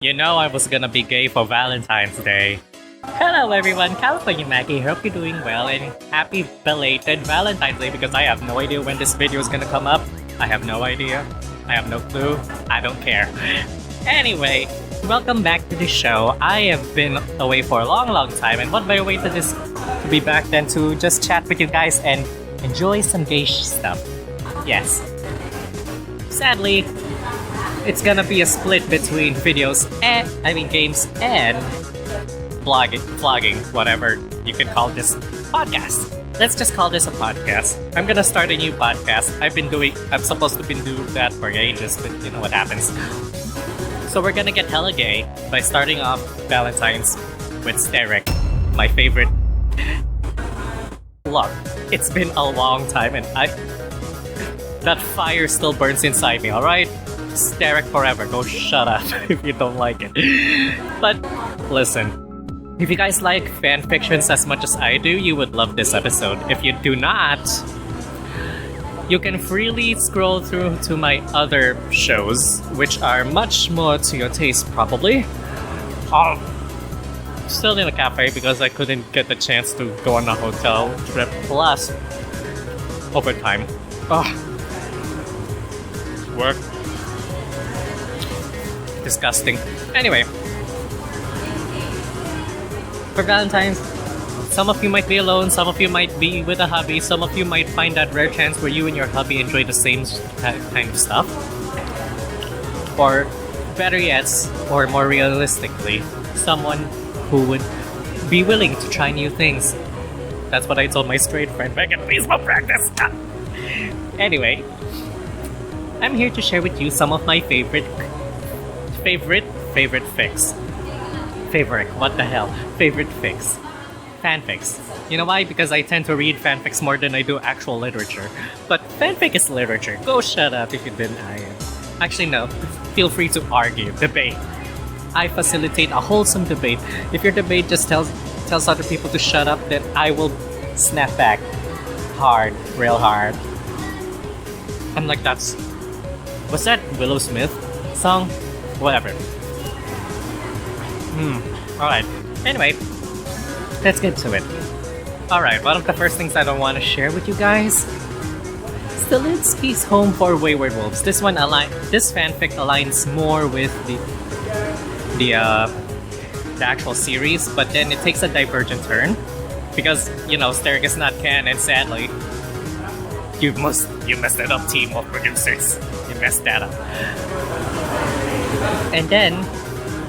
You know I was gonna be gay for Valentine's Day. Hello everyone, Macky. Hope you're doing well and happy belated Valentine's Day because I have no idea when this video is gonna come up. I have no idea. I have no clue. I don't care. Anyway, welcome back to the show. I have been away for a long time, and what better way to be back than to just chat with you guys and enjoy some gay stuff. Yes. Sadly, it's gonna be a split between videos and, games and vlogging, whatever you can call this podcast. Let's just call this a podcast. I'm gonna start a new podcast. I'm supposed to be doing that for ages, but you know what happens. So we're gonna get hella gay by starting off Valentine's with Sterek, my favorite. Look, it's been a long time and that fire still burns inside me, alright? Sterek forever, go shut up if you don't like it. But listen, if you guys like fan fictions as much as I do, you would love this episode. If you do not, you can freely scroll through to my other shows, which are much more to your taste probably. Still in a cafe because I couldn't get the chance to go on a hotel trip, plus overtime. Work. Disgusting. Anyway, for Valentine's, some of you might be alone, some of you might be with a hubby, some of you might find that rare chance where you and your hubby enjoy the same kind of stuff. Or better yet, or more realistically, someone who would be willing to try new things. That's what I told my straight friend. Megan, please don't practice. Anyway, I'm here to share with you some of my favorite fics. What the hell? Favorite fics. Fanfics. You know why? Because I tend to read fanfics more than I do actual literature. But fanfic is literature. Go shut up if you didn't. Actually, no. Feel free to argue, debate. I facilitate a wholesome debate. If your debate just tells other people to shut up, then I will snap back. Hard. Real hard. I'm like, was that Willow Smith song? Whatever. Alright. Anyway, let's get to it. Alright, one of the first things I don't want to share with you guys. Stilinski's Home for Wayward Wolves. This fanfic aligns more with the actual series, but then it takes a divergent turn. Because, Sterek is not canon, sadly. You messed it up, team of producers. You messed that up. And then,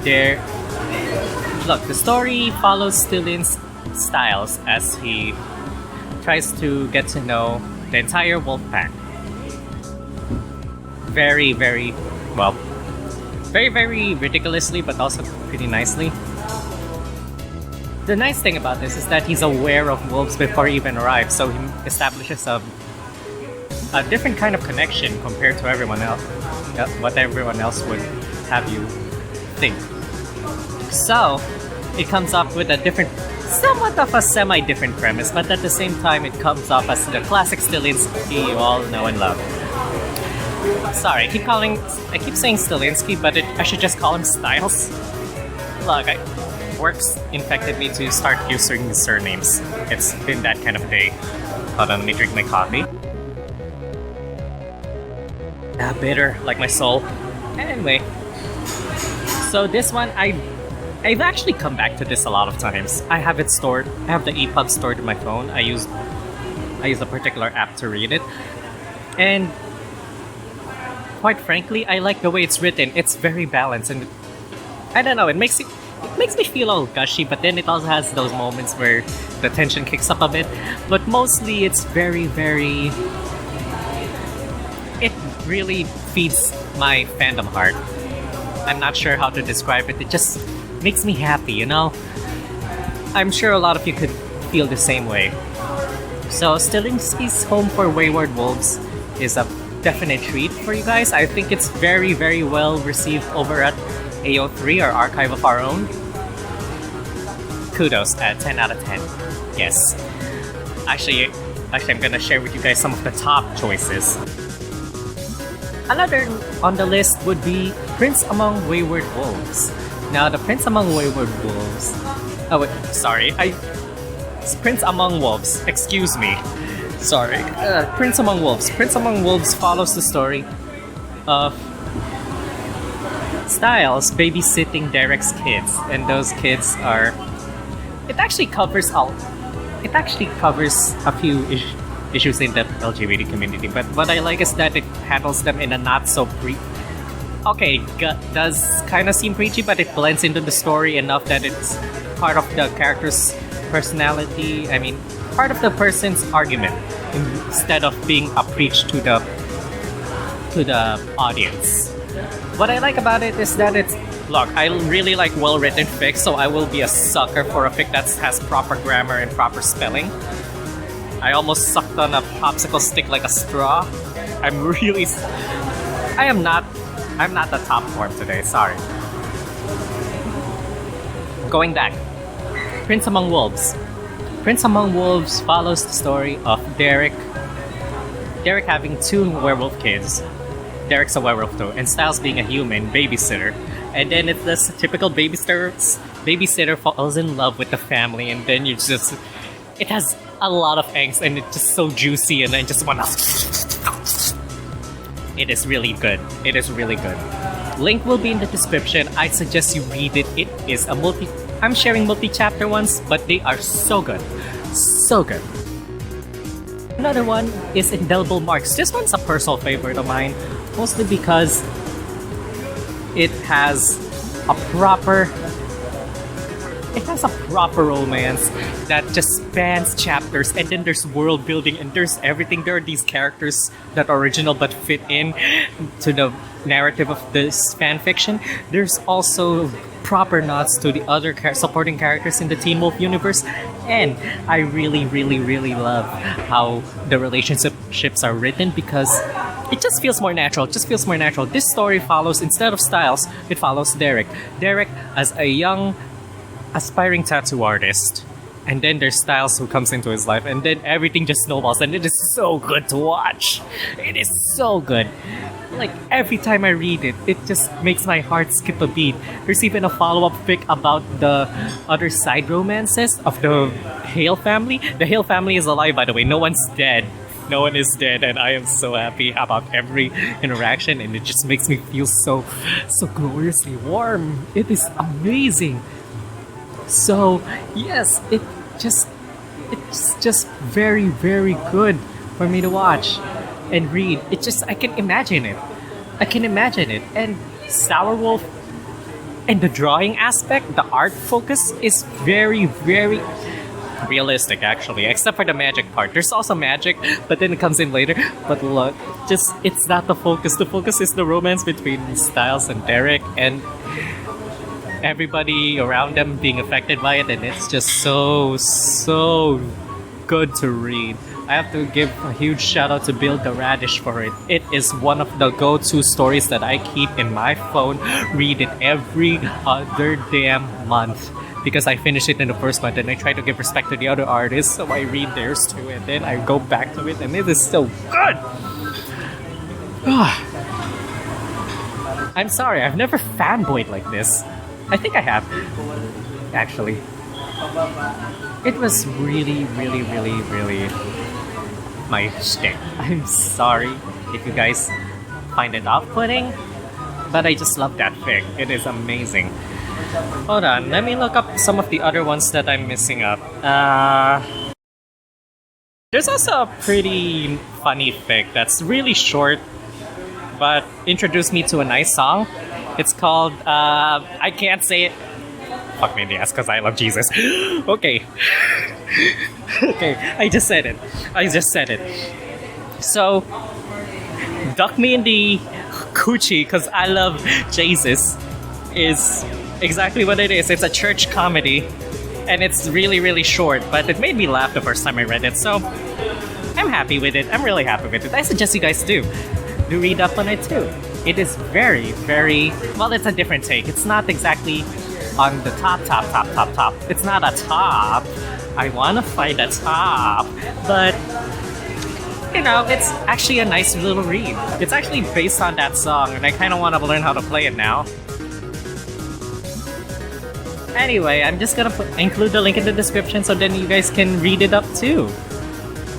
the story follows Stilin's styles as he tries to get to know the entire wolf pack. Very, very ridiculously, but also pretty nicely. The nice thing about this is that he's aware of wolves before he even arrives, so he establishes a different kind of connection compared to everyone else, what everyone else would have you think. So, it comes up with somewhat of a semi-different premise, but at the same time, it comes off as the classic Stilinski you all know and love. Sorry, I keep saying Stilinski, but I should just call him Styles. Look, work's infected me to start using surnames. It's been that kind of day. Hold on, let me drink my coffee. Bitter, like my soul. Anyway, so this one, I've actually come back to this a lot of times. I have it stored. I have the EPUB stored in my phone. I use a particular app to read it, and quite frankly, I like the way it's written. It's very balanced, and I don't know. It makes me feel all gushy, but then it also has those moments where the tension kicks up a bit. But mostly, it's very, very. It really feeds my fandom heart. I'm not sure how to describe it. It just makes me happy, I'm sure a lot of you could feel the same way. So, Stilinski's Home for Wayward Wolves is a definite treat for you guys. I think it's very, very well received over at AO3, our Archive of Our Own. Kudos at 10 out of 10. Yes. Actually, I'm gonna share with you guys some of the top choices. Another on the list would be Prince Among Wayward Wolves. Now, the Prince Among Wayward Wolves. Oh wait, sorry. It's Prince Among Wolves. Excuse me. Sorry. Prince Among Wolves. Prince Among Wolves follows the story of Styles babysitting Derek's kids, and those kids are. It actually covers a few issues in the LGBT community, but what I like is that it handles them in a not so does kind of seem preachy, but it blends into the story enough that it's part of the character's personality. I mean, part of the person's argument instead of being a preach to the audience. What I like about it is that I really like well-written fics, so I will be a sucker for a fic that has proper grammar and proper spelling. I almost sucked on a popsicle stick like a straw. I'm not the top form today, sorry. Going back. Prince Among Wolves. Prince Among Wolves follows the story of Derek having 2 werewolf kids. Derek's a werewolf though, and Styles being a human babysitter. And then it's this typical babysitter falls in love with the family, and then it has a lot of angst, and it's just so juicy, and I just wanna. It is really good. It is really good. Link will be in the description. I suggest you read it. It is I'm sharing multi-chapter ones, but they are so good. So good. Another one is Indelible Marks. This one's a personal favorite of mine, mostly because it has a proper romance that just spans chapters, and then there's world building, and there's everything. There are these characters that are original but fit in to the narrative of this fanfiction. There's also proper nods to the other supporting characters in the Teen Wolf universe, and I really, really, really love how the relationships are written because it just feels more natural. This story follows, instead of Styles, it follows Derek. Derek as a young aspiring tattoo artist, and then there's Styles who comes into his life, and then everything just snowballs, and it is so good to watch. It is so good. Like, every time I read it, it just makes my heart skip a beat. There's even a follow-up fic about the other side romances of the Hale family. The Hale family is alive, by the way. No one's dead. No one is dead, and I am so happy about every interaction, and it just makes me feel so gloriously warm. It is amazing. So yes, it's just very, very good for me to watch and read. I can imagine it. And Sourwolf and the drawing aspect, the art focus is very, very realistic actually, except for the magic part. There's also magic, but then it comes in later. But look, it's not the focus. The focus is the romance between Styles and Derek, and everybody around them being affected by it, and it's just so good to read. I have to give a huge shout out to Bill the Radish for it. It is one of the go-to stories that I keep in my phone, read it every other damn month, because I finish it in the first month and I try to give respect to the other artists, so I read theirs too, and then I go back to it, and it is so good. I'm sorry, I've never fanboyed like this. I think I have, actually. It was really, really, really, really my shtick. I'm sorry if you guys find it off-putting, but I just love that fic. It is amazing. Hold on, let me look up some of the other ones that I'm missing up. There's also a pretty funny fic that's really short, but introduced me to a nice song. It's called, I can't say it. Fuck me in the ass because I love Jesus. Okay. Okay, I just said it. So, duck me in the coochie because I love Jesus is exactly what it is. It's a church comedy, and it's really, really short, but it made me laugh the first time I read it, so I'm happy with it. I'm really happy with it. I suggest you guys do read up on it too. It is very, very, well, it's a different take. It's not exactly on the top. It's not a top. I want to find a top, but you know, it's actually a nice little read. It's actually based on that song, and I kind of want to learn how to play it now. Anyway, I'm just gonna include the link in the description so then you guys can read it up too.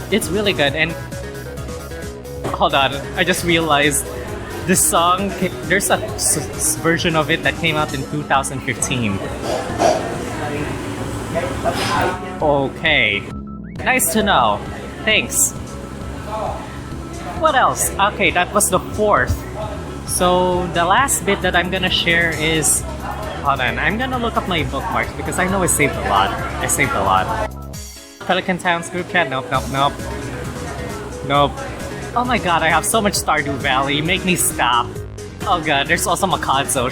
It's really good, and hold on, I just realized this song, there's a version of it that came out in 2015. Okay. Nice to know. Thanks. What else? Okay, that was the 4th. So the last bit that I'm gonna share is... Hold on, I'm gonna look up my bookmarks because I know I saved a lot. I saved a lot. Pelican Town's group chat? Nope, nope, nope. Nope. Oh my god, I have so much Stardew Valley. Make me stop. Oh god, there's also Makazo.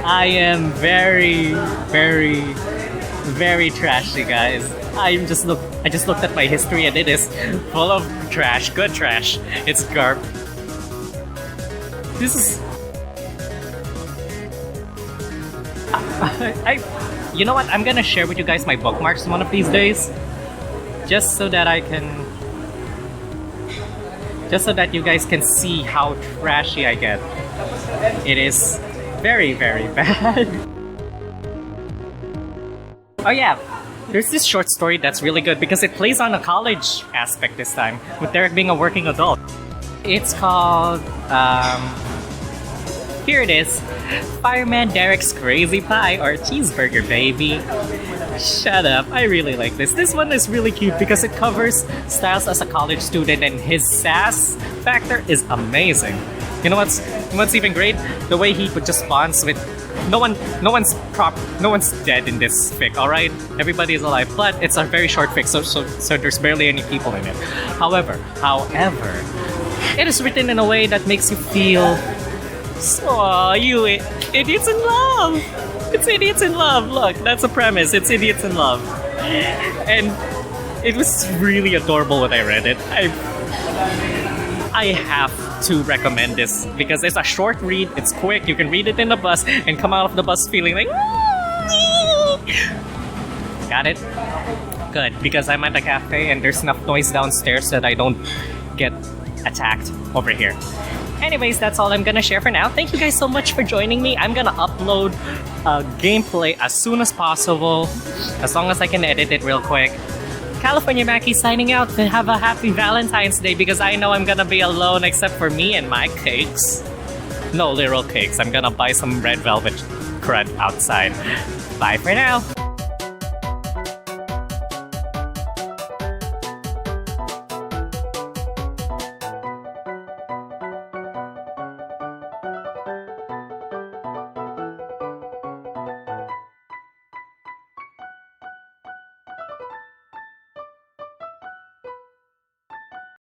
I am very, very, very trashy, guys. I just looked at my history and it is full of trash. Good trash. It's garb. This is... You know what? I'm gonna share with you guys my bookmarks one of these days. Just so that I can... Just so that you guys can see how trashy I get. It is very, very bad. Oh yeah, there's this short story that's really good because it plays on a college aspect this time, with Derek being a working adult. It's called, here it is. Fireman Derek's Crazy Pie or Cheeseburger Baby. Shut up, I really like this. This one is really cute because it covers Styles as a college student and his sass factor is amazing. You know what's even great? The way he just spawns with no one's dead in this fic, alright? Everybody is alive, but it's a very short fic, so there's barely any people in it. However, it is written in a way that makes you feel, oh, you idiots in love! It's idiots in love, look, that's a premise, it's idiots in love. And it was really adorable when I read it. I have to recommend this because it's a short read, it's quick, you can read it in the bus and come out of the bus feeling like... Got it? Good, because I'm at the cafe and there's enough noise downstairs that I don't get attacked over here. Anyways, that's all I'm gonna share for now. Thank you guys so much for joining me. I'm gonna upload gameplay as soon as possible, as long as I can edit it real quick. California Macky signing out to have a happy Valentine's Day because I know I'm gonna be alone except for me and my cakes. No literal cakes. I'm gonna buy some red velvet crud outside. Bye for now.